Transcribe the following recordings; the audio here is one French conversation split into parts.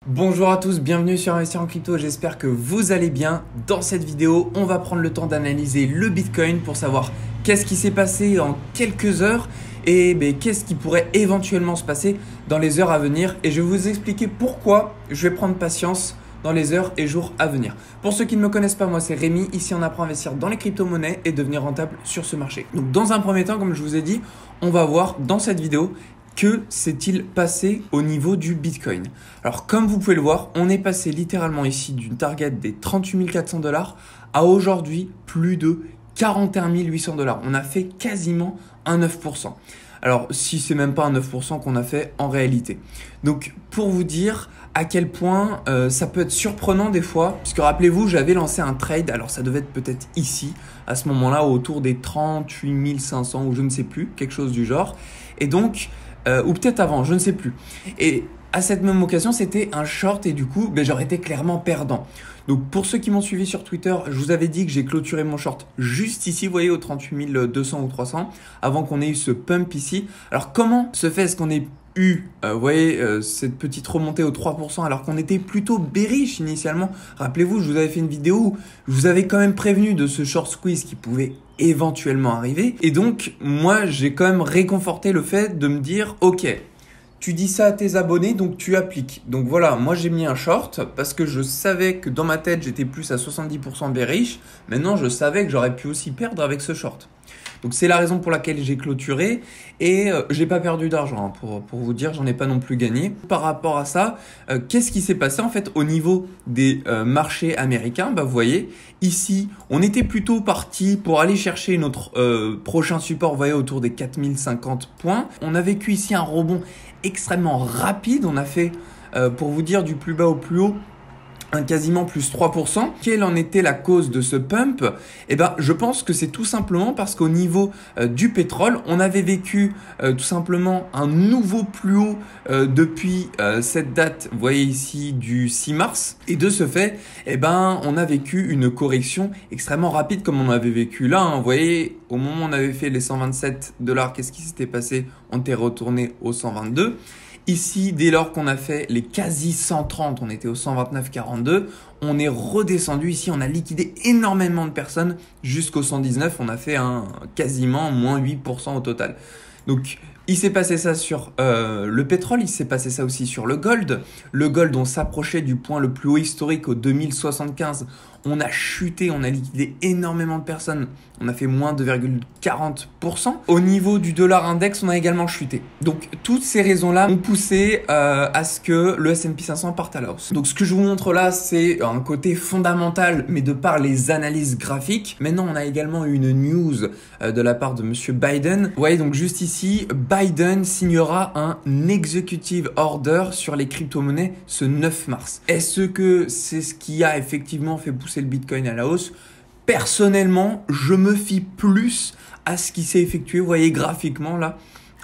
Bonjour à tous, bienvenue sur Investir en Crypto, j'espère que vous allez bien. Dans cette vidéo, on va prendre le temps d'analyser le Bitcoin pour savoir qu'est-ce qui s'est passé en quelques heures et qu'est-ce qui pourrait éventuellement se passer dans les heures à venir. Et je vais vous expliquer pourquoi je vais prendre patience dans les heures et jours à venir. Pour ceux qui ne me connaissent pas, moi c'est Rémi. Ici on apprend à investir dans les crypto-monnaies et devenir rentable sur ce marché. Donc dans un premier temps, comme je vous ai dit, on va voir dans cette vidéo que s'est-il passé au niveau du Bitcoin. Alors comme vous pouvez le voir, on est passé littéralement ici d'une target des 38 400 $ à aujourd'hui plus de 41 800 $. On a fait quasiment un 9%. Alors si c'est même pas un 9% qu'on a fait en réalité. Donc pour vous dire à quel point ça peut être surprenant des fois, puisque rappelez-vous, j'avais lancé un trade, alors ça devait être peut-être ici, à ce moment-là, autour des 38 500 ou je ne sais plus, quelque chose du genre. Et donc, ou peut-être avant, je ne sais plus. Et à cette même occasion, c'était un short et du coup, j'aurais été clairement perdant. Donc pour ceux qui m'ont suivi sur Twitter, je vous avais dit que j'ai clôturé mon short juste ici, vous voyez, aux 38 200 ou 300, avant qu'on ait eu ce pump ici. Alors comment se fait est-ce qu'on ait eu, vous voyez, cette petite remontée aux 3% alors qu'on était plutôt bearish initialement? Rappelez-vous, je vous avais fait une vidéo où je vous avais quand même prévenu de ce short squeeze qui pouvait éventuellement arriver. Et donc, moi, j'ai quand même réconforté le fait de me dire, ok, tu dis ça à tes abonnés, donc tu appliques. Donc voilà, moi j'ai mis un short parce que je savais que dans ma tête, j'étais plus à 70% bearish. Maintenant, je savais que j'aurais pu aussi perdre avec ce short. Donc c'est la raison pour laquelle j'ai clôturé et j'ai pas perdu d'argent, hein, pour vous dire, j'en ai pas non plus gagné. Par rapport à ça, qu'est-ce qui s'est passé en fait au niveau des marchés américains? Vous voyez, ici, on était plutôt parti pour aller chercher notre prochain support, vous voyez, autour des 4050 points. On a vécu ici un rebond extrêmement rapide, on a fait, pour vous dire, du plus bas au plus haut, quasiment plus 3%. Quelle en était la cause de ce pump? Je pense que c'est tout simplement parce qu'au niveau du pétrole, on avait vécu tout simplement un nouveau plus haut depuis cette date, vous voyez ici, du 6 mars. Et de ce fait, on a vécu une correction extrêmement rapide comme on avait vécu là. Hein. Vous voyez, au moment où on avait fait les 127 $, qu'est-ce qui s'était passé? On était retourné aux 122. Ici, dès lors qu'on a fait les quasi 130, on était au 129,42, on est redescendu. Ici, on a liquidé énormément de personnes jusqu'au 119. On a fait quasiment moins 8% au total. Donc, il s'est passé ça sur le pétrole, il s'est passé ça aussi sur le gold. Le gold, on s'approchait du point le plus haut historique au 2075. On a chuté, on a liquidé énormément de personnes. On a fait moins 2,40%. Au niveau du dollar index, on a également chuté. Donc, toutes ces raisons-là ont poussé à ce que le S&P 500 parte à la hausse. Donc, ce que je vous montre là, c'est un côté fondamental, mais de par les analyses graphiques. Maintenant, on a également eu une news de la part de Monsieur Biden. Vous voyez, donc juste ici, Biden signera un executive order sur les crypto-monnaies ce 9 mars. Est-ce que c'est ce qui a effectivement fait pousser le Bitcoin à la hausse? Personnellement, je me fie plus à ce qui s'est effectué, vous voyez graphiquement là,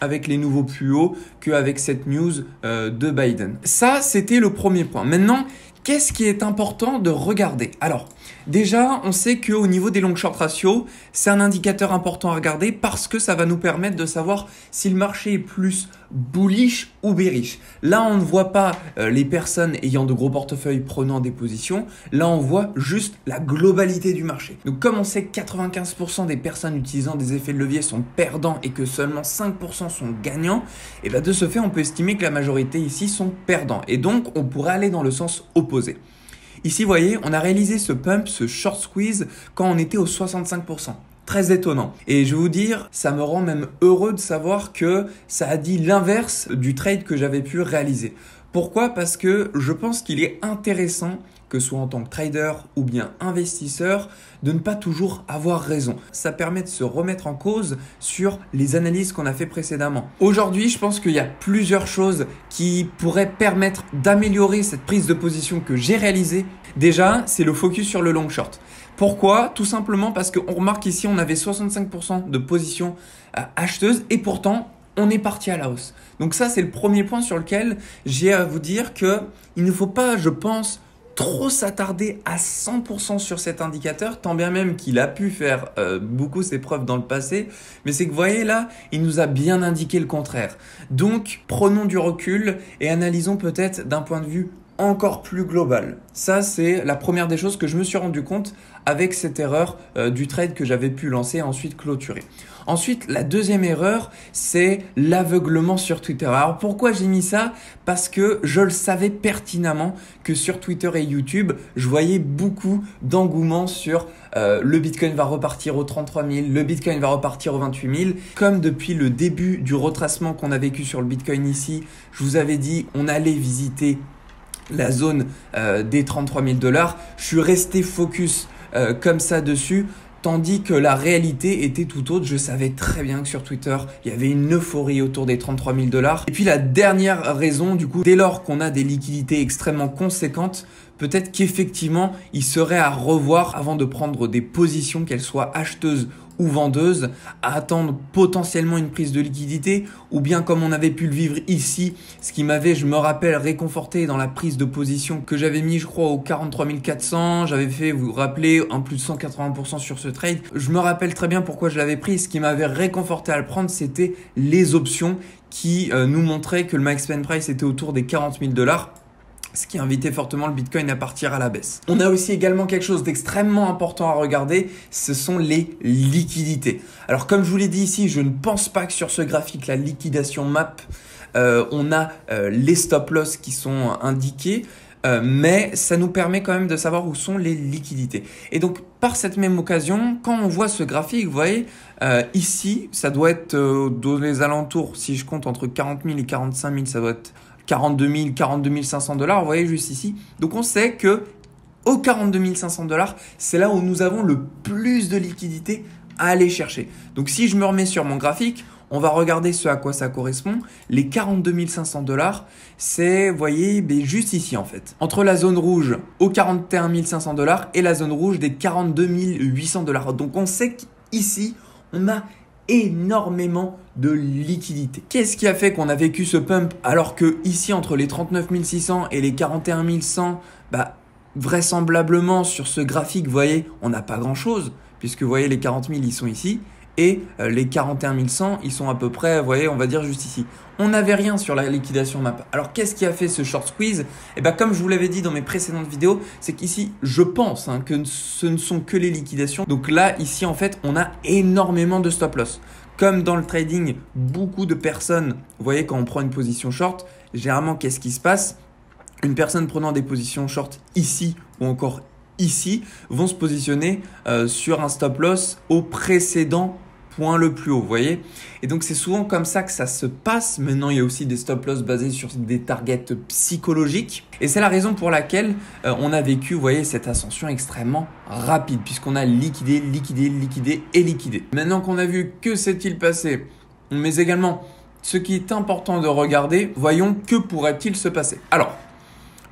avec les nouveaux plus hauts qu'avec cette news de Biden. Ça, c'était le premier point. Maintenant, qu'est-ce qui est important de regarder? Alors, déjà, on sait qu'au niveau des long short ratios, c'est un indicateur important à regarder parce que ça va nous permettre de savoir si le marché est plus bullish ou bearish. Là, on ne voit pas les personnes ayant de gros portefeuilles prenant des positions. Là, on voit juste la globalité du marché. Donc, comme on sait que 95% des personnes utilisant des effets de levier sont perdants et que seulement 5% sont gagnants, et de ce fait, on peut estimer que la majorité ici sont perdants. Et donc, on pourrait aller dans le sens opposé. Ici, vous voyez, on a réalisé ce pump, ce short squeeze, quand on était au 65%. Très étonnant. Et je vais vous dire, ça me rend même heureux de savoir que ça a dit l'inverse du trade que j'avais pu réaliser. Pourquoi? Parce que je pense qu'il est intéressant, que ce soit en tant que trader ou bien investisseur, de ne pas toujours avoir raison. Ça permet de se remettre en cause sur les analyses qu'on a fait précédemment. Aujourd'hui, je pense qu'il y a plusieurs choses qui pourraient permettre d'améliorer cette prise de position que j'ai réalisée. Déjà, c'est le focus sur le long short. Pourquoi? Tout simplement parce qu'on remarque ici, on avait 65% de position acheteuse et pourtant, on est parti à la hausse. Donc ça, c'est le premier point sur lequel j'ai à vous dire qu'il ne faut pas, je pense, trop s'attarder à 100% sur cet indicateur, tant bien même qu'il a pu faire beaucoup ses preuves dans le passé. Mais c'est que vous voyez là, il nous a bien indiqué le contraire. Donc, prenons du recul et analysons peut-être d'un point de vue encore plus globale. Ça, c'est la première des choses que je me suis rendu compte avec cette erreur du trade que j'avais pu lancer et ensuite clôturer. Ensuite, la deuxième erreur, c'est l'aveuglement sur Twitter. Alors pourquoi j'ai mis ça? Parce que je le savais pertinemment que sur Twitter et YouTube, je voyais beaucoup d'engouement sur le Bitcoin va repartir aux 33 000, le Bitcoin va repartir aux 28 000. Comme depuis le début du retracement qu'on a vécu sur le Bitcoin ici, je vous avais dit on allait visiter la zone des 33 000 $. Je suis resté focus comme ça dessus. Tandis que la réalité était tout autre. Je savais très bien que sur Twitter, il y avait une euphorie autour des 33 000 $. Et puis la dernière raison, du coup, dès lors qu'on a des liquidités extrêmement conséquentes, peut-être qu'effectivement, il serait à revoir avant de prendre des positions, qu'elles soient acheteuses ou vendeuses, à attendre potentiellement une prise de liquidité ou bien comme on avait pu le vivre ici, ce qui m'avait, je me rappelle, réconforté dans la prise de position que j'avais mis, je crois, au 43 400. J'avais fait, vous vous rappelez, un plus de 180% sur ce trade. Je me rappelle très bien pourquoi je l'avais pris. Ce qui m'avait réconforté à le prendre, c'était les options qui nous montraient que le max spend price était autour des 40 000 $. Ce qui invitait fortement le Bitcoin à partir à la baisse. On a aussi également quelque chose d'extrêmement important à regarder, ce sont les liquidités. Alors comme je vous l'ai dit ici, je ne pense pas que sur ce graphique, la liquidation map, on a les stop loss qui sont indiqués. Mais ça nous permet quand même de savoir où sont les liquidités. Et donc, par cette même occasion, quand on voit ce graphique, vous voyez, ici, ça doit être dans les alentours, si je compte entre 40 000 et 45 000, ça doit être 42 000, 42 500 $, vous voyez juste ici. Donc, on sait que aux 42 500 $, c'est là où nous avons le plus de liquidités à aller chercher. Donc, si je me remets sur mon graphique, on va regarder ce à quoi ça correspond. Les 42 500 $, c'est, vous voyez, juste ici en fait. Entre la zone rouge aux 41 500 $ et la zone rouge des 42 800 $. Donc on sait qu'ici, on a énormément de liquidité. Qu'est-ce qui a fait qu'on a vécu ce pump alors que ici, entre les 39 600 et les 41 100, vraisemblablement sur ce graphique, vous voyez, on n'a pas grand-chose puisque vous voyez les 40 000, ils sont ici. Et les 41 100, ils sont à peu près, vous voyez, on va dire juste ici. On n'avait rien sur la liquidation map. Alors, qu'est-ce qui a fait ce short squeeze? Eh bien, comme je vous l'avais dit dans mes précédentes vidéos, c'est qu'ici, je pense que ce ne sont que les liquidations. Donc là, ici, en fait, on a énormément de stop loss. Comme dans le trading, beaucoup de personnes, vous voyez, quand on prend une position short, généralement, qu'est-ce qui se passe? Une personne prenant des positions short ici ou encore ici vont se positionner sur un stop loss au précédent point le plus haut, vous voyez. Et donc c'est souvent comme ça que ça se passe. Maintenant, il y a aussi des stop loss basés sur des targets psychologiques. Et c'est la raison pour laquelle on a vécu, vous voyez, cette ascension extrêmement rapide puisqu'on a liquidé, liquidé, liquidé et liquidé. Maintenant qu'on a vu que s'est-il passé, mais également ce qui est important de regarder, voyons que pourrait-il se passer. Alors,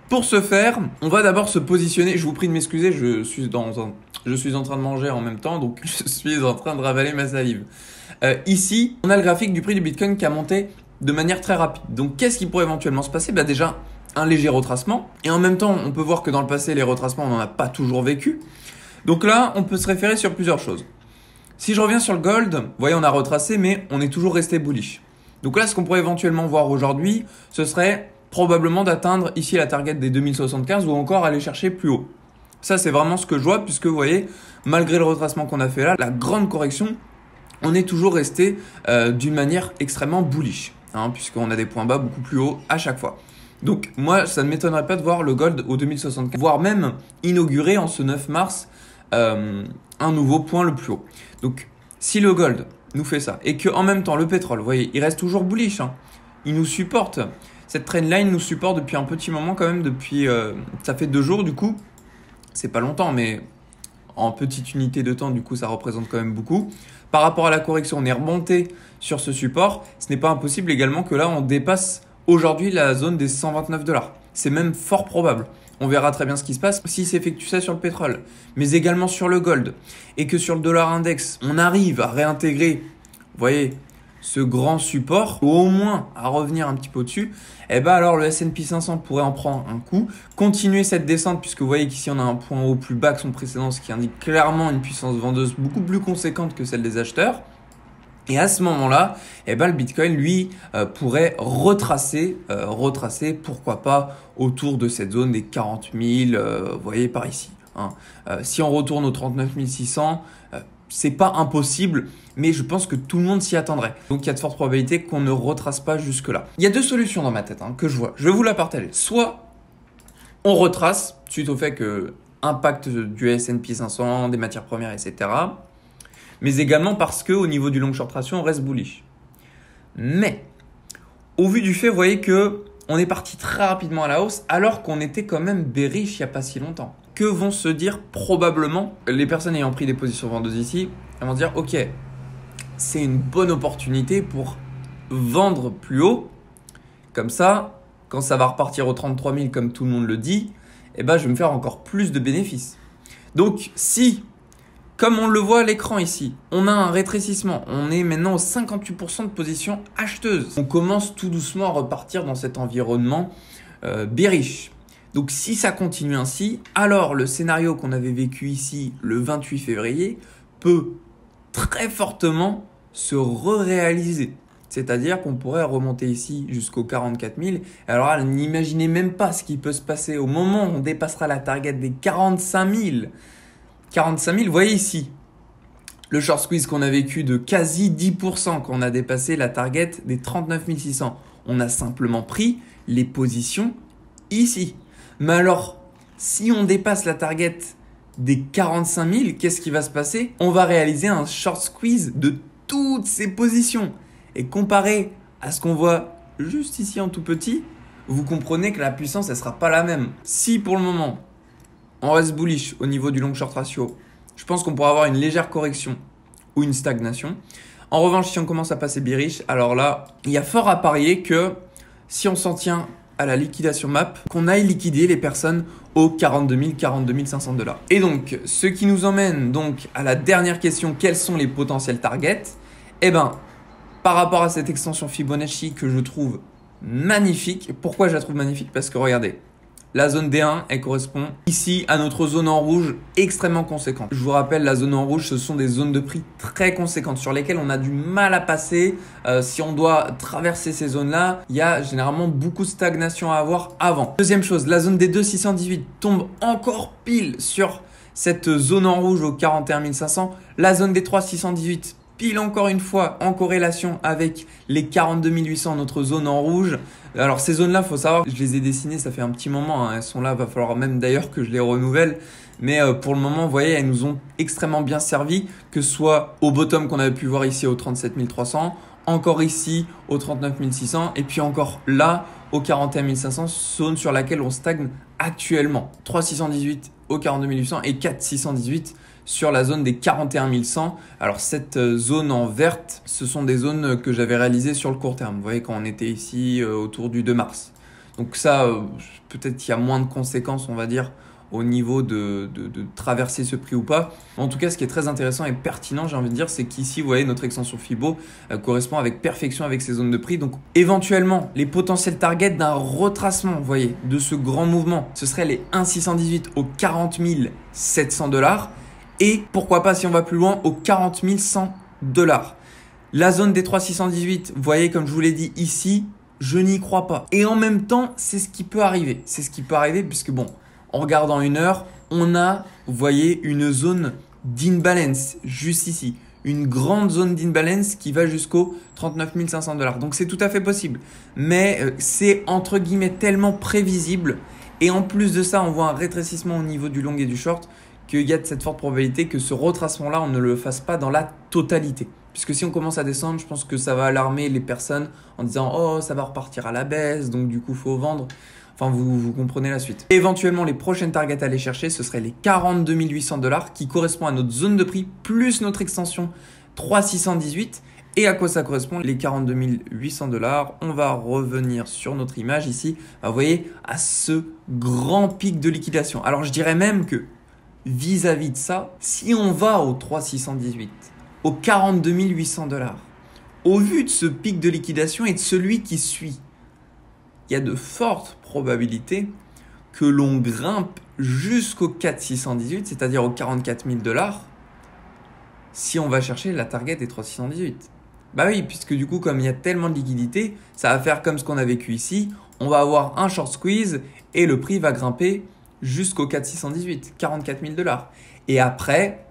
pour ce faire, on va d'abord se positionner. Je vous prie de m'excuser, je suis en train de manger en même temps, donc je suis en train de ravaler ma salive. Ici, on a le graphique du prix du Bitcoin qui a monté de manière très rapide. Donc, qu'est-ce qui pourrait éventuellement se passer? Déjà, un léger retracement. Et en même temps, on peut voir que dans le passé, les retracements, on n'en a pas toujours vécu. Donc là, on peut se référer sur plusieurs choses. Si je reviens sur le gold, vous voyez, on a retracé, mais on est toujours resté bullish. Donc là, ce qu'on pourrait éventuellement voir aujourd'hui, ce serait probablement d'atteindre ici la target des 2075 ou encore aller chercher plus haut. Ça, c'est vraiment ce que je vois puisque vous voyez, malgré le retracement qu'on a fait là, la grande correction, on est toujours resté d'une manière extrêmement bullish, puisqu'on a des points bas beaucoup plus hauts à chaque fois. Donc moi, ça ne m'étonnerait pas de voir le gold au 2075, voire même inaugurer en ce 9 mars un nouveau point le plus haut. Donc si le gold nous fait ça et que en même temps le pétrole, vous voyez, il reste toujours bullish, il nous supporte. Cette trendline nous supporte depuis un petit moment quand même, ça fait 2 jours du coup. C'est pas longtemps, mais en petite unité de temps, du coup, ça représente quand même beaucoup. Par rapport à la correction, on est remonté sur ce support. Ce n'est pas impossible également que là, on dépasse aujourd'hui la zone des 129 $. C'est même fort probable. On verra très bien ce qui se passe si s'effectue ça sur le pétrole, mais également sur le gold. Et que sur le dollar index, on arrive à réintégrer, vous voyez, ce grand support, ou au moins à revenir un petit peu au-dessus, alors le S&P 500 pourrait en prendre un coup, continuer cette descente, puisque vous voyez qu'ici on a un point haut plus bas que son précédent, ce qui indique clairement une puissance vendeuse beaucoup plus conséquente que celle des acheteurs. Et à ce moment-là, eh ben, le Bitcoin, lui, pourrait retracer, pourquoi pas, autour de cette zone des 40 000, vous voyez par ici. Hein. Si on retourne aux 39 600, c'est pas impossible, mais je pense que tout le monde s'y attendrait. Donc il y a de fortes probabilités qu'on ne retrace pas jusque-là. Il y a deux solutions dans ma tête que je vois. Je vais vous la partager. Soit on retrace, suite au fait que impact du S&P 500, des matières premières, etc., mais également parce qu'au niveau du long short ratio, on reste bullish. Mais, au vu du fait, vous voyez qu'on est parti très rapidement à la hausse alors qu'on était quand même bearish il n'y a pas si longtemps. Que vont se dire probablement les personnes ayant pris des positions vendeuses ici? Elles vont se dire, ok, c'est une bonne opportunité pour vendre plus haut. Comme ça, quand ça va repartir aux 33 000 comme tout le monde le dit, eh ben, je vais me faire encore plus de bénéfices. Donc, si... Comme on le voit à l'écran ici, on a un rétrécissement. On est maintenant aux 58% de position acheteuse. On commence tout doucement à repartir dans cet environnement bearish. Donc si ça continue ainsi, alors le scénario qu'on avait vécu ici le 28 février peut très fortement se réaliser. C'est-à-dire qu'on pourrait remonter ici jusqu'aux 44 000. Alors là, n'imaginez même pas ce qui peut se passer au moment où on dépassera la target des 45 000. 45 000, vous voyez ici, le short squeeze qu'on a vécu de quasi 10% quand on a dépassé la target des 39 600. On a simplement pris les positions ici. Mais alors, si on dépasse la target des 45 000, qu'est-ce qui va se passer? On va réaliser un short squeeze de toutes ces positions. Et comparé à ce qu'on voit juste ici en tout petit, vous comprenez que la puissance, elle ne sera pas la même. Si pour le moment, on reste bullish au niveau du long short ratio, je pense qu'on pourra avoir une légère correction ou une stagnation. En revanche, si on commence à passer bearish, alors là, il y a fort à parier que si on s'en tient à la liquidation map, qu'on aille liquider les personnes aux 42 500 $. Et donc, ce qui nous emmène donc à la dernière question, quels sont les potentiels targets? Eh ben, par rapport à cette extension Fibonacci que je trouve magnifique. Pourquoi je la trouve magnifique? Parce que regardez, la zone D1, elle correspond ici à notre zone en rouge extrêmement conséquente. Je vous rappelle, la zone en rouge, ce sont des zones de prix très conséquentes sur lesquelles on a du mal à passer. Si on doit traverser ces zones-là, il y a généralement beaucoup de stagnation à avoir avant. Deuxième chose, la zone des 2 618 tombe encore pile sur cette zone en rouge aux 41 500. La zone des 3 618 pile encore une fois en corrélation avec les 42 800, notre zone en rouge. Alors ces zones-là, faut savoir, je les ai dessinées, ça fait un petit moment, hein, elles sont là, va falloir même d'ailleurs que je les renouvelle. Mais pour le moment, vous voyez, elles nous ont extrêmement bien servi, que ce soit au bottom qu'on avait pu voir ici au 37 300, encore ici au 39 600 et puis encore là au 41 500, zone sur laquelle on stagne actuellement. 3 618 au 42 800 et 4 618 sur la zone des 41 100. Alors cette zone en verte, ce sont des zones que j'avais réalisées sur le court terme. Vous voyez, quand on était ici autour du 2 mars. Donc ça, peut-être qu'il y a moins de conséquences, on va dire, au niveau de traverser ce prix ou pas. En tout cas, ce qui est très intéressant et pertinent, j'ai envie de dire, c'est qu'ici, vous voyez, notre extension Fibo correspond avec perfection avec ces zones de prix. Donc éventuellement, les potentiels targets d'un retracement, vous voyez, de ce grand mouvement, ce serait les 1,618 aux 40 700 $. Et pourquoi pas, si on va plus loin, aux 40 100 $. La zone des 3,618, vous voyez, comme je vous l'ai dit ici, je n'y crois pas. Et en même temps, c'est ce qui peut arriver. C'est ce qui peut arriver puisque bon, en regardant une heure, on a, vous voyez, une zone d'imbalance juste ici. Une grande zone d'imbalance qui va jusqu'aux 39 500 $. Donc c'est tout à fait possible. Mais c'est entre guillemets tellement prévisible. Et en plus de ça, on voit un rétrécissement au niveau du long et du short, qu'il y a de cette forte probabilité que ce retracement-là, on ne le fasse pas dans la totalité. Puisque si on commence à descendre, je pense que ça va alarmer les personnes en disant « Oh, ça va repartir à la baisse, donc du coup, il faut vendre ». Enfin, vous comprenez la suite. Éventuellement, les prochaines targets à aller chercher, ce seraient les 42 800 $ qui correspondent à notre zone de prix plus notre extension 3,618. Et à quoi ça correspond? Les 42 800 $. On va revenir sur notre image ici. Vous voyez, à ce grand pic de liquidation. Alors, je dirais même que vis-à-vis de ça, si on va au 3,618, aux 42 800 $, au vu de ce pic de liquidation et de celui qui suit, il y a de fortes probabilités que l'on grimpe jusqu'au 4,618, c'est-à-dire aux 44 000 $, si on va chercher la target des 3,618. Bah oui, puisque du coup, comme il y a tellement de liquidité, ça va faire comme ce qu'on a vécu ici. On va avoir un short squeeze et le prix va grimper jusqu'au 4618, 44 000 $. Et après,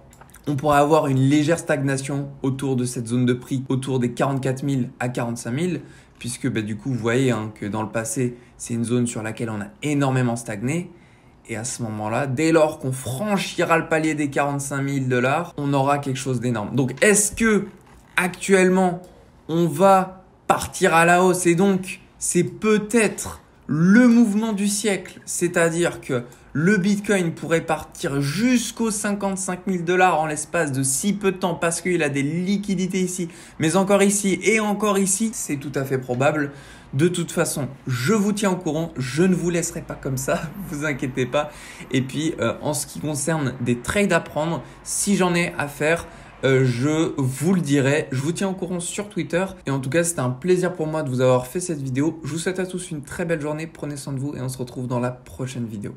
on pourrait avoir une légère stagnation autour de cette zone de prix, autour des 44 000 à 45 000, puisque du coup, vous voyez que dans le passé, c'est une zone sur laquelle on a énormément stagné. Et à ce moment-là, dès lors qu'on franchira le palier des 45 000 $, on aura quelque chose d'énorme. Donc, est-ce que actuellement, on va partir à la hausse et donc, c'est peut-être le mouvement du siècle, c'est-à-dire que le Bitcoin pourrait partir jusqu'aux 55 000 $ en l'espace de si peu de temps parce qu'il a des liquidités ici, mais encore ici et encore ici, c'est tout à fait probable. De toute façon, je vous tiens au courant, je ne vous laisserai pas comme ça, vous inquiétez pas. Et puis, en ce qui concerne des trades à prendre, si j'en ai à faire, je vous le dirai. Je vous tiens au courant sur Twitter. Et en tout cas, c'était un plaisir pour moi de vous avoir fait cette vidéo. Je vous souhaite à tous une très belle journée, prenez soin de vous et on se retrouve dans la prochaine vidéo.